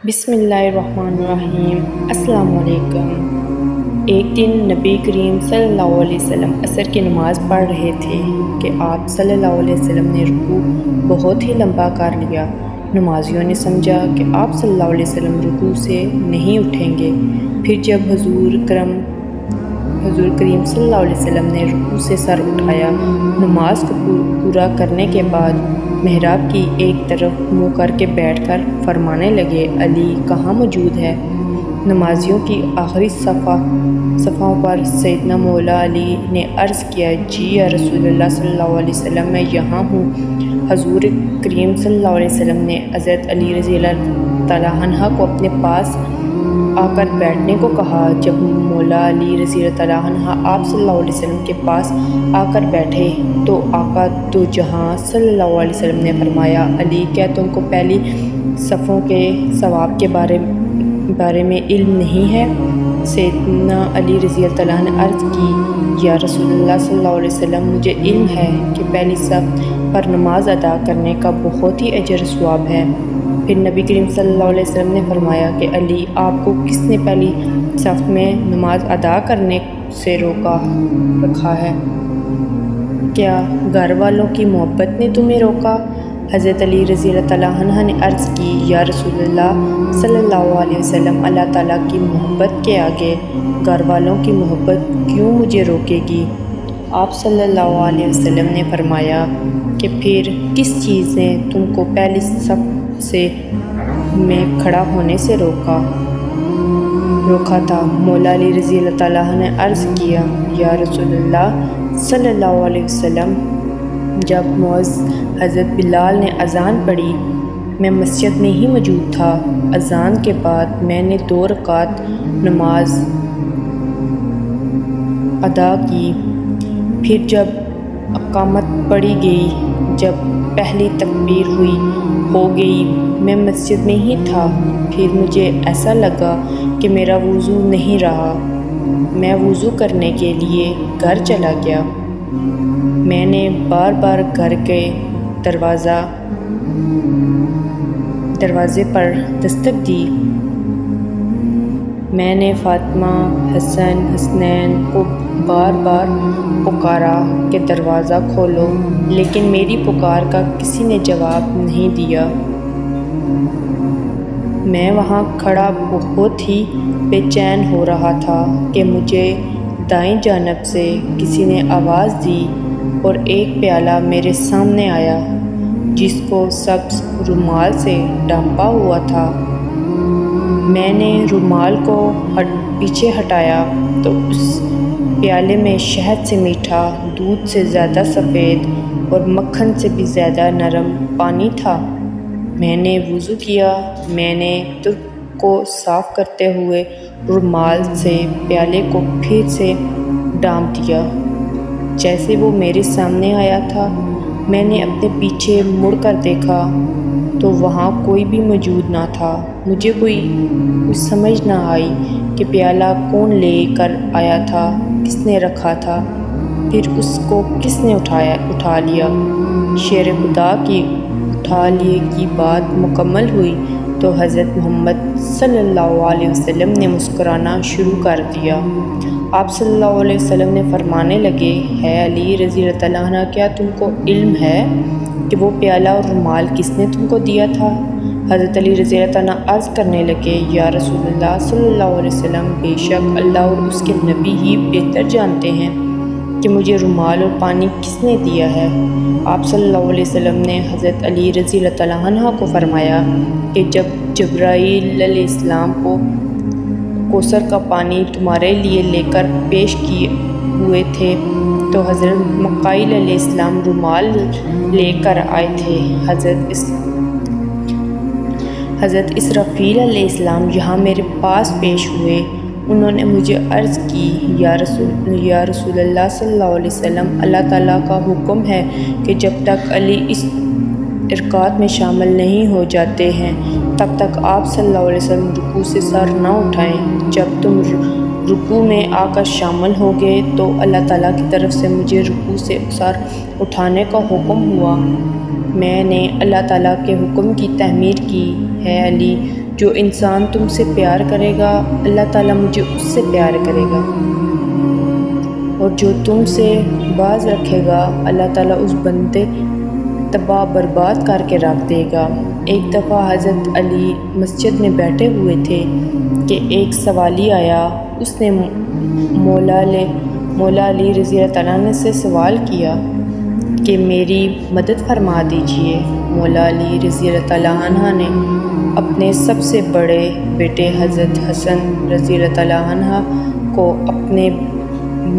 بسم اللہ الرحمن الرحیم۔ السلام علیکم۔ ایک دن نبی کریم صلی اللہ علیہ وسلم عصر کی نماز پڑھ رہے تھے کہ آپ صلی اللہ علیہ وسلم نے رکوع بہت ہی لمبا کر لیا۔ نمازیوں نے سمجھا کہ آپ صلی اللہ علیہ وسلم رکوع سے نہیں اٹھیں گے۔ پھر جب حضور کریم صلی اللہ علیہ وسلم نے رکوع سے سر اٹھایا، نماز کو پورا کرنے کے بعد محراب کی ایک طرف منہ کر کے بیٹھ کر فرمانے لگے، علی کہاں موجود ہے؟ نمازیوں کی آخری صفوں پر سیدنا مولا علی نے عرض کیا، جی یا رسول اللہ صلی اللہ علیہ وسلم، میں یہاں ہوں۔ حضور کریم صلی اللہ علیہ وسلم نے حضرت علی رضی اللہ تعالیٰ عنہ کو اپنے پاس آ کر بیٹھنے کو کہا۔ جب مولا علی رضی اللہ تعالیٰ عنہ آپ صلی اللہ علیہ وسلم کے پاس آ کر بیٹھے تو آقا دو جہاں صلی اللہ علیہ وسلم نے فرمایا، علی کیا تم کو پہلی صفوں کے ثواب کے بارے میں علم نہیں ہے؟ سیدنا علی رضی اللہ تعالیٰ نے عرض کی، یا رسول اللہ صلی اللہ علیہ وسلم، مجھے علم ہے کہ پہلی صف پر نماز ادا کرنے کا بہت ہی اجر و ثواب ہے۔ پھر نبی کریم صلی اللہ علیہ وسلم نے فرمایا کہ علی، آپ کو کس نے پہلی صف میں نماز ادا کرنے سے رکھا ہے؟ کیا گھر والوں کی محبت نے تمہیں روکا؟ حضرت علی رضی اللہ تعالیٰ عنہ نے عرض کی، یا رسول اللہ صلی اللہ علیہ وسلم، اللہ تعالیٰ کی محبت کے آگے گھر والوں کی محبت کیوں مجھے روکے گی؟ آپ صلی اللہ علیہ وسلم نے فرمایا کہ پھر کس چیز نے تم کو پہلی صف میں کھڑا ہونے سے روکا تھا؟ مولا علی رضی اللہ تعالیٰ نے عرض کیا، یا رسول اللہ صلی اللہ علیہ وسلم، جب مؤذن حضرت بلال نے اذان پڑھی، میں مسجد میں ہی موجود تھا۔ اذان کے بعد میں نے 2 رکعت نماز ادا کی۔ پھر جب اقامت پڑھی گئی، جب پہلی تکبیر ہو گئی، میں مسجد میں ہی تھا۔ پھر مجھے ایسا لگا کہ میرا وضو نہیں رہا۔ میں وضو کرنے کے لیے گھر چلا گیا۔ میں نے بار بار گھر کے دروازے پر دستک دی۔ میں نے فاطمہ، حسن، حسنین کو بار بار پکارا کہ دروازہ کھولو، لیکن میری پکار کا کسی نے جواب نہیں دیا۔ میں وہاں کھڑا بہت ہی بے چین ہو رہا تھا کہ مجھے دائیں جانب سے کسی نے آواز دی اور ایک پیالہ میرے سامنے آیا جس کو سبز رومال سے ڈھانپا ہوا تھا۔ میں نے رومال کو پیچھے ہٹایا تو اس پیالے میں شہد سے میٹھا، دودھ سے زیادہ سفید اور مکھن سے بھی زیادہ نرم پانی تھا۔ میں نے وضو کیا۔ میں نے ترک کو صاف کرتے ہوئے رومال سے پیالے کو پھر سے ڈھانپ دیا جیسے وہ میرے سامنے آیا تھا۔ میں نے اپنے پیچھے مڑ کر دیکھا تو وہاں کوئی بھی موجود نہ تھا۔ مجھے کوئی سمجھ نہ آئی کہ پیالہ کون لے کر آیا تھا، کس نے رکھا تھا، پھر اس کو کس نے اٹھا لیا۔ شیر خدا کی اٹھا لیے کی بات مکمل ہوئی تو حضرت محمد صلی اللہ علیہ وسلم نے مسکرانا شروع کر دیا۔ آپ صلی اللہ علیہ وسلم نے فرمانے لگے، ہے علی رضی اللہ تعالیٰ عنہ، کیا تم کو علم ہے کہ وہ پیالہ اور رومال کس نے تم کو دیا تھا؟ حضرت علی رضی اللہ تعالیٰ عرض کرنے لگے، یا رسول اللہ صلی اللہ علیہ وسلم، بے شک اللہ اور اس کے نبی ہی بہتر جانتے ہیں کہ مجھے رومال اور پانی کس نے دیا ہے۔ آپ صلی اللہ علیہ وسلم نے حضرت علی رضی اللہ تعالیٰ عنہ کو فرمایا کہ جب جبرائیل علیہ السلام کو کوثر کا پانی تمہارے لیے لے کر پیش کیے ہوئے تھے تو حضرت مکائیل علیہ السلام رومال لے کر آئے تھے۔ حضرت اسرافیل علیہ السلام یہاں میرے پاس پیش ہوئے۔ انہوں نے مجھے عرض کی، یا رسول اللہ صلی اللہ علیہ وسلم، اللہ تعالیٰ کا حکم ہے کہ جب تک علی اس رکعت میں شامل نہیں ہو جاتے ہیں تب تک آپ صلی اللہ علیہ وسلم رکوع سے سر نہ اٹھائیں۔ جب تم رکوع میں آ کر شامل ہو گئے تو اللہ تعالیٰ کی طرف سے مجھے رکوع سے سر اٹھانے کا حکم ہوا۔ میں نے اللہ تعالیٰ کے حکم کی تعمیر کی ہے۔ علی جو انسان تم سے پیار کرے گا اللہ تعالیٰ مجھے اس سے پیار کرے گا، اور جو تم سے باز رکھے گا اللہ تعالیٰ اس بندے تباہ برباد کر کے رکھ دے گا۔ ایک دفعہ حضرت علی مسجد میں بیٹھے ہوئے تھے کہ ایک سوالی آیا۔ اس نے مولا علی رضی اللہ تعالیٰ عنہ سے سوال کیا کہ میری مدد فرما دیجئے۔ مولا علی رضی اللہ تعالیٰ عنہ نے اپنے سب سے بڑے بیٹے حضرت حسن رضی اللہ تعالیٰ عنہ کو اپنے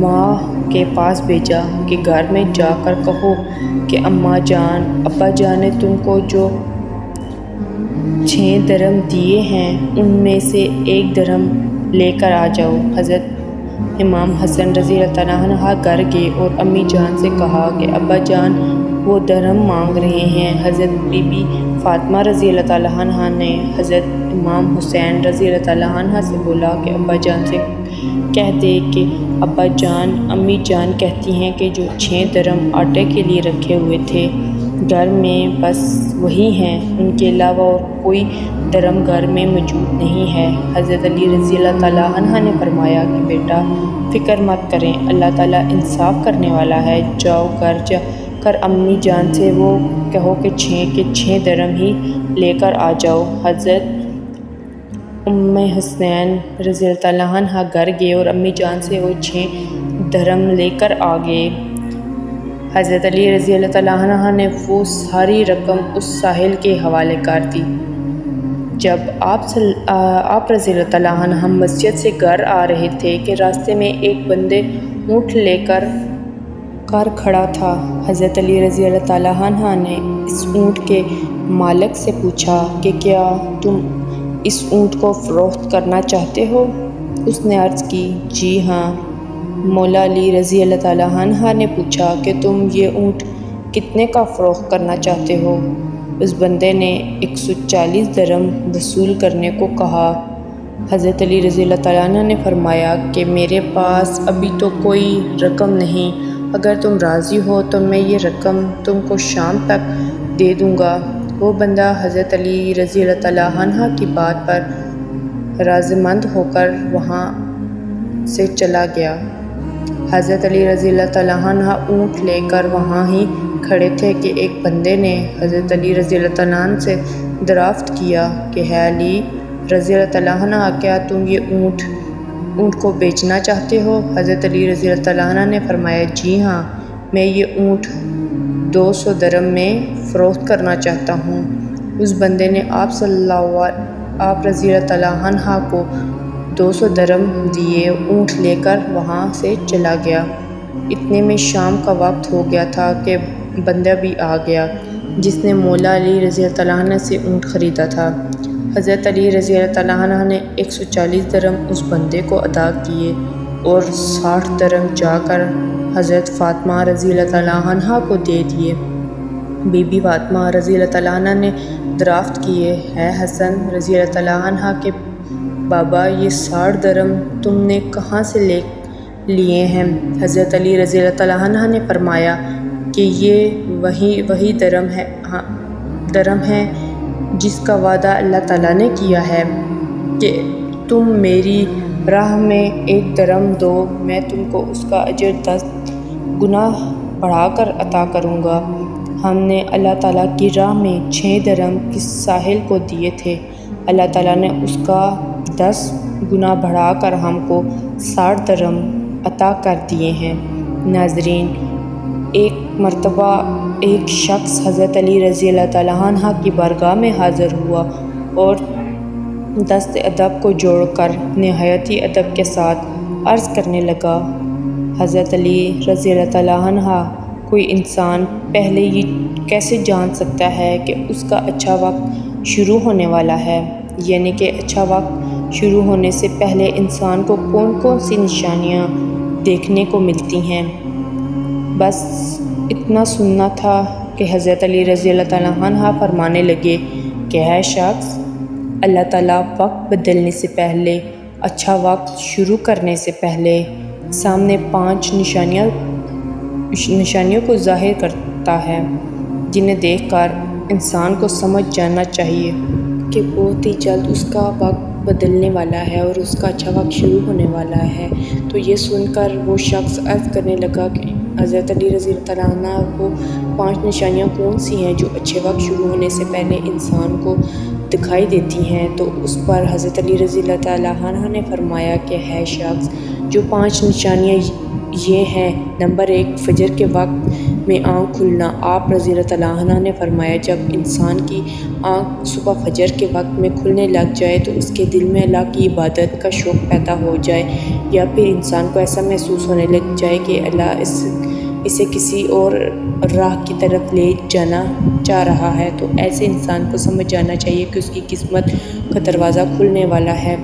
ماں کے پاس بھیجا کہ گھر میں جا کر کہو کہ اماں جان ابا جان نے تم کو جو 6 درم دیے ہیں ان میں سے 1 درم لے کر آ جاؤ۔ حضرت امام حسن رضی اللہ تعالیٰ عنہ گھر گئے اور امی جان سے کہا کہ ابا جان وہ درم مانگ رہے ہیں۔ حضرت بی بی فاطمہ رضی اللہ تعالیٰ عنہ نے حضرت امام حسین رضی اللہ تعالیٰ عنہ سے بولا کہ ابا جان سے کہہ دے کہ ابا جان امی جان کہتی ہیں کہ جو 6 درم آٹے کے لیے رکھے ہوئے تھے گھر میں بس وہی ہیں، ان کے علاوہ اور کوئی درم گھر میں موجود نہیں ہے۔ حضرت علی رضی اللہ تعالیٰ عنہ نے فرمایا کہ بیٹا فکر مت کریں، اللہ تعالیٰ انصاف کرنے والا ہے، جاؤ گھر جا کر امی جان سے وہ کہو کہ 6 درم ہی لے کر آ جاؤ۔ حضرت ام حسین رضی اللہ تعالیٰ عنہ گھر گئے اور امی جان سے وہ 6 درم لے کر آ گئے۔ حضرت علی رضی اللہ تعالیٰ عنہ نے وہ ساری رقم اس ساحل کے حوالے کر دی۔ جب آپ رضی اللہ تعالیٰ عنہ مسجد سے گھر آ رہے تھے کہ راستے میں ایک بندے اونٹ لے کر کھڑا تھا۔ حضرت علی رضی اللہ تعالیٰ عنہ نے اس اونٹ کے مالک سے پوچھا کہ کیا تم اس اونٹ کو فروخت کرنا چاہتے ہو؟ اس نے عرض کی جی ہاں۔ مولا علی رضی اللہ تعالیٰ عنہ نے پوچھا کہ تم یہ اونٹ کتنے کا فروخت کرنا چاہتے ہو؟ اس بندے نے 140 درم وصول کرنے کو کہا۔ حضرت علی رضی اللہ تعالیٰ عنہ نے فرمایا کہ میرے پاس ابھی تو کوئی رقم نہیں، اگر تم راضی ہو تو میں یہ رقم تم کو شام تک دے دوں گا۔ وہ بندہ حضرت علی رضی اللہ تعالیٰ عنہ کی بات پر رضامند ہو کر وہاں سے چلا گیا۔ حضرت علی رضی اللہ تعالیٰ عنہ اونٹ لے کر وہاں ہی کھڑے تھے کہ ایک بندے نے حضرت علی رضی اللہ تعالیٰ عنہ سے دریافت کیا کہ ہے علی رضی اللہ تعالیٰ عنہ کیا تم یہ اونٹ کو بیچنا چاہتے ہو؟ حضرت علی رضی اللہ تعالیٰ عنہ نے فرمایا جی ہاں، میں یہ اونٹ 200 درم میں فروخت کرنا چاہتا ہوں۔ اس بندے نے آپ رضی اللہ تعالیٰ عنہ کو 200 درم دیے، اونٹ لے کر وہاں سے چلا گیا۔ اتنے میں شام کا وقت ہو گیا تھا کہ بندہ بھی آ گیا جس نے مولا علی رضی اللہ تعالیٰ عنہ سے اونٹ خریدا تھا۔ حضرت علی رضی اللہ تعالیٰ عنہ نے 140 درم اس بندے کو ادا کیے اور 60 درم جا کر حضرت فاطمہ رضی اللہ تعالیٰ عنہ کو دے دیے۔ بی بی فاطمہ رضی اللہ تعالیٰ عنہ نے دریافت کیے ہے حسن رضی اللہ تعالیٰ عنہ کے بابا یہ 60 درم تم نے کہاں سے لیے ہیں؟ حضرت علی رضی اللہ تعالیٰ عنہ نے فرمایا کہ یہ وہی درم ہے جس کا وعدہ اللہ تعالیٰ نے کیا ہے کہ تم میری راہ میں 1 درم دو، میں تم کو اس کا اجر 10 گنا بڑھا کر عطا کروں گا۔ ہم نے اللہ تعالیٰ کی راہ میں 6 درم کس ساحل کو دیے تھے، اللہ تعالیٰ نے اس کا 10 گنا بڑھا کر ہم کو 60 درم عطا کر دیے ہیں۔ ناظرین، ایک مرتبہ ایک شخص حضرت علی رضی اللہ تعالیٰ عنہ کی بارگاہ میں حاضر ہوا اور دست ادب کو جوڑ کر نہایتی ادب کے ساتھ عرض کرنے لگا، حضرت علی رضی اللہ تعالیٰ عنہ کوئی انسان پہلے یہ کیسے جان سکتا ہے کہ اس کا اچھا وقت شروع ہونے والا ہے؟ یعنی کہ اچھا وقت شروع ہونے سے پہلے انسان کو کون سی نشانیاں دیکھنے کو ملتی ہیں؟ بس اتنا سننا تھا کہ حضرت علی رضی اللہ تعالیٰ عنہ فرمانے لگے کہ ہے شخص، اللہ تعالیٰ وقت بدلنے سے پہلے، اچھا وقت شروع کرنے سے پہلے سامنے 5 نشانیوں کو ظاہر کرتا ہے، جنہیں دیکھ کر انسان کو سمجھ جانا چاہیے کہ بہت ہی جلد اس کا وقت بدلنے والا ہے اور اس کا اچھا وقت شروع ہونے والا ہے۔ تو یہ سن کر وہ شخص عرض کرنے لگا کہ حضرت علی رضی اللہ عنہ وہ 5 نشانیاں کون سی ہیں جو اچھے وقت شروع ہونے سے پہلے انسان کو دکھائی دیتی ہیں؟ تو اس پر حضرت علی رضی اللہ عنہ نے فرمایا کہ ہے شخص جو 5 نشانیاں یہ ہیں۔ نمبر 1، فجر کے وقت میں آنکھ کھلنا۔ آپ رضی اللہ عنہ نے فرمایا جب انسان کی آنکھ صبح فجر کے وقت میں کھلنے لگ جائے تو اس کے دل میں اللہ کی عبادت کا شوق پیدا ہو جائے، یا پھر انسان کو ایسا محسوس ہونے لگ جائے کہ اللہ اسے کسی اور راہ کی طرف لے جانا چاہ رہا ہے، تو ایسے انسان کو سمجھ جانا چاہیے کہ اس کی قسمت کا دروازہ کھلنے والا ہے،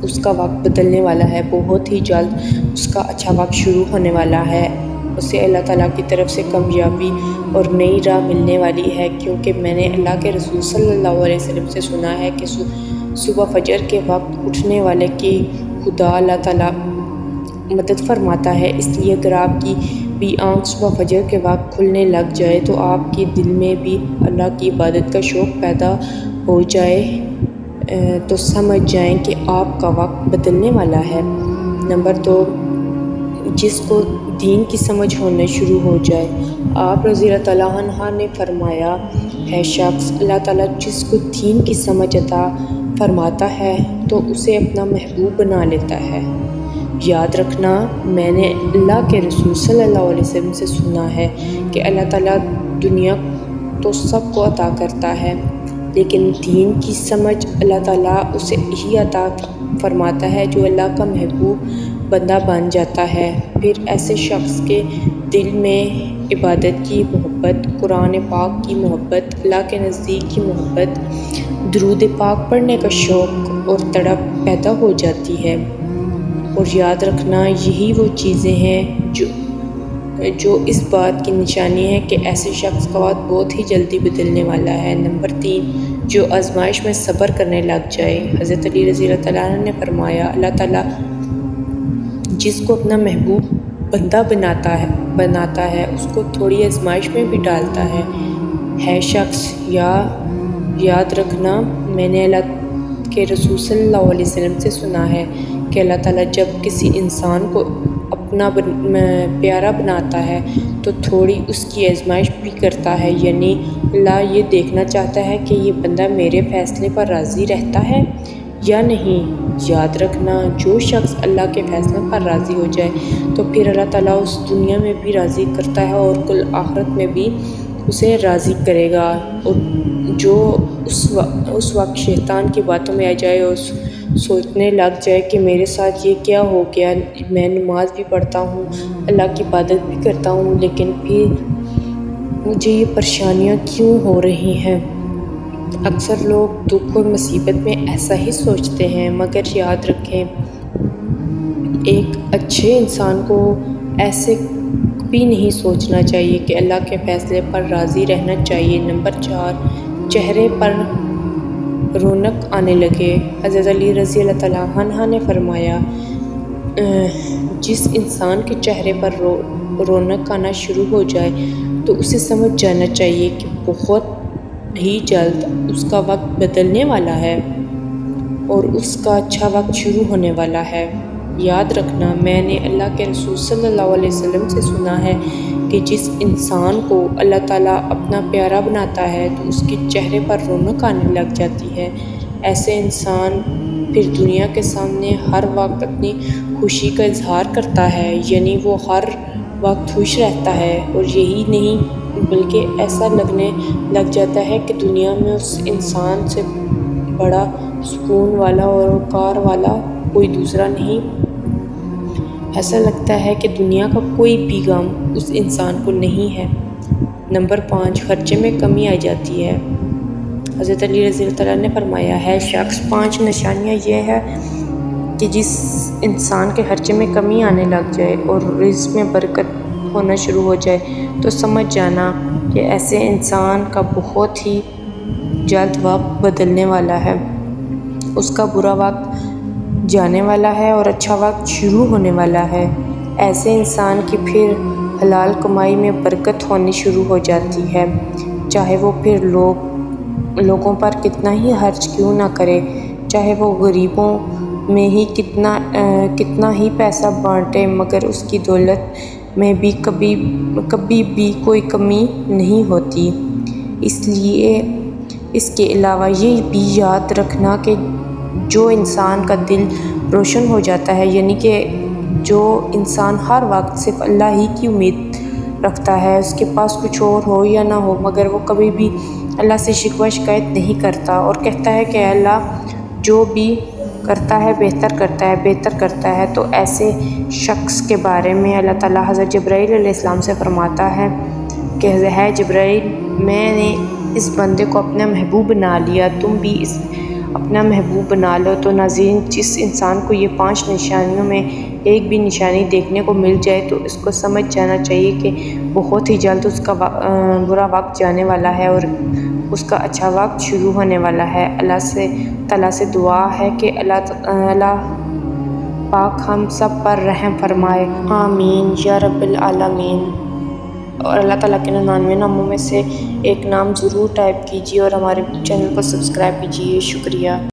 اس کا وقت بدلنے والا ہے، بہت ہی جلد اس کا اچھا وقت شروع ہونے والا ہے، اسے اللہ تعالیٰ کی طرف سے کامیابی اور نئی راہ ملنے والی ہے۔ کیونکہ میں نے اللہ کے رسول صلی اللہ علیہ وسلم سے سنا ہے کہ صبح فجر کے وقت اٹھنے والے کی خدا اللہ تعالیٰ مدد فرماتا ہے، اس لیے اگر آپ کی بھی آنکھ صبح فجر کے وقت کھلنے لگ جائے تو آپ کے دل میں بھی اللہ کی عبادت کا شوق پیدا ہو جائے تو سمجھ جائیں کہ آپ کا وقت بدلنے والا ہے۔ نمبر 2، جس کو دین کی سمجھ ہونے شروع ہو جائے۔ آپ رضی اللہ عنہ نے فرمایا ہے شخص اللہ تعالیٰ جس کو دین کی سمجھ عطا فرماتا ہے تو اسے اپنا محبوب بنا لیتا ہے۔ یاد رکھنا، میں نے اللہ کے رسول صلی اللہ علیہ وسلم سے سنا ہے کہ اللہ تعالیٰ دنیا تو سب کو عطا کرتا ہے، لیکن دین کی سمجھ اللہ تعالیٰ اسے ہی عطا فرماتا ہے جو اللہ کا محبوب بندہ بن جاتا ہے۔ پھر ایسے شخص کے دل میں عبادت کی محبت، قرآن پاک کی محبت، اللہ کے نزدیک کی محبت، درود پاک پڑھنے کا شوق اور تڑپ پیدا ہو جاتی ہے۔ اور یاد رکھنا، یہی وہ چیزیں ہیں جو اس بات کی نشانی ہے کہ ایسے شخص کا وقت بہت ہی جلدی بدلنے والا ہے۔ نمبر 3، جو آزمائش میں صبر کرنے لگ جائے۔ حضرت علی رضی اللہ عنہ نے فرمایا اللہ تعالیٰ جس کو اپنا محبوب بندہ بناتا ہے اس کو تھوڑی آزمائش میں بھی ڈالتا ہے شخص یاد رکھنا، میں نے اللہ کے رسول صلی اللہ علیہ وسلم سے سنا ہے کہ اللہ تعالیٰ جب کسی انسان کو اپنا پیارا بناتا ہے تو تھوڑی اس کی آزمائش بھی کرتا ہے، یعنی اللہ یہ دیکھنا چاہتا ہے کہ یہ بندہ میرے فیصلے پر راضی رہتا ہے یا نہیں۔ یاد رکھنا، جو شخص اللہ کے فیصلے پر راضی ہو جائے تو پھر اللہ تعالیٰ اس دنیا میں بھی راضی کرتا ہے اور کل آخرت میں بھی اسے راضی کرے گا۔ اور جو اس وقت شیطان کی باتوں میں آ جائے اور سوچنے لگ جائے کہ میرے ساتھ یہ کیا ہو گیا، میں نماز بھی پڑھتا ہوں، اللہ کی عبادت بھی کرتا ہوں، لیکن پھر مجھے یہ پریشانیاں کیوں ہو رہی ہیں؟ اکثر لوگ دکھ اور مصیبت میں ایسا ہی سوچتے ہیں، مگر یاد رکھیں ایک اچھے انسان کو ایسے بھی نہیں سوچنا چاہیے کہ اللہ کے فیصلے پر راضی رہنا چاہیے۔ نمبر 4، چہرے پر رونق آنے لگے۔ حضرت علی رضی اللہ عنہ نے فرمایا جس انسان کے چہرے پر رونق آنا شروع ہو جائے تو اسے سمجھ جانا چاہیے کہ بہت ہی جلد اس کا وقت بدلنے والا ہے اور اس کا اچھا وقت شروع ہونے والا ہے۔ یاد رکھنا، میں نے اللہ کے رسول صلی اللہ علیہ وسلم سے سنا ہے کہ جس انسان کو اللہ تعالیٰ اپنا پیارا بناتا ہے تو اس کے چہرے پر رونق آنے لگ جاتی ہے۔ ایسے انسان پھر دنیا کے سامنے ہر وقت اپنی خوشی کا اظہار کرتا ہے، یعنی وہ ہر وقت خوش رہتا ہے، اور یہی نہیں بلکہ ایسا لگنے لگ جاتا ہے کہ دنیا میں اس انسان سے بڑا سکون والا اور وقار والا کوئی دوسرا نہیں۔ ایسا لگتا ہے کہ دنیا کا کوئی بھی غم اس انسان کو نہیں ہے۔ نمبر 5، خرچے میں کمی آ جاتی ہے۔ حضرت علی رضی اللہ عنہ نے فرمایا ہے شخص 5 نشانیاں یہ ہے کہ جس انسان کے خرچے میں کمی آنے لگ جائے اور رزق میں برکت ہونا شروع ہو جائے تو سمجھ جانا کہ ایسے انسان کا بہت ہی جلد وقت بدلنے والا ہے، اس کا برا وقت جانے والا ہے اور اچھا وقت شروع ہونے والا ہے۔ ایسے انسان کی پھر حلال کمائی میں برکت ہونی شروع ہو جاتی ہے، چاہے وہ پھر لوگ لوگوں پر کتنا ہی خرچ کیوں نہ کرے، چاہے وہ غریبوں میں ہی کتنا ہی پیسہ بانٹے، مگر اس کی دولت میں بھی کبھی بھی کوئی کمی نہیں ہوتی۔ اس کے علاوہ یہ بھی یاد رکھنا کہ جو انسان کا دل روشن ہو جاتا ہے، یعنی کہ جو انسان ہر وقت صرف اللہ ہی کی امید رکھتا ہے، اس کے پاس کچھ اور ہو یا نہ ہو، مگر وہ کبھی بھی اللہ سے شکوہ شکایت نہیں کرتا اور کہتا ہے کہ اللہ جو بھی کرتا ہے بہتر کرتا ہے، تو ایسے شخص کے بارے میں اللہ تعالیٰ حضرت جبرائیل علیہ السلام سے فرماتا ہے کہ ہے جبرائیل، میں نے اس بندے کو اپنا محبوب بنا لیا، تم بھی اپنا محبوب بنا لو۔ تو ناظرین، جس انسان کو یہ 5 نشانیوں میں ایک بھی نشانی دیکھنے کو مل جائے تو اس کو سمجھ جانا چاہیے کہ بہت ہی جلد اس کا برا وقت جانے والا ہے اور اس کا اچھا وقت شروع ہونے والا ہے۔ اللہ تعالیٰ سے دعا ہے کہ اللہ پاک ہم سب پر رحم فرمائے، آمین یا رب العالمین۔ اور اللہ تعالیٰ کے 99 ناموں میں سے ایک نام ضرور ٹائپ کیجیے اور ہمارے چینل کو سبسکرائب کیجیے۔ شکریہ۔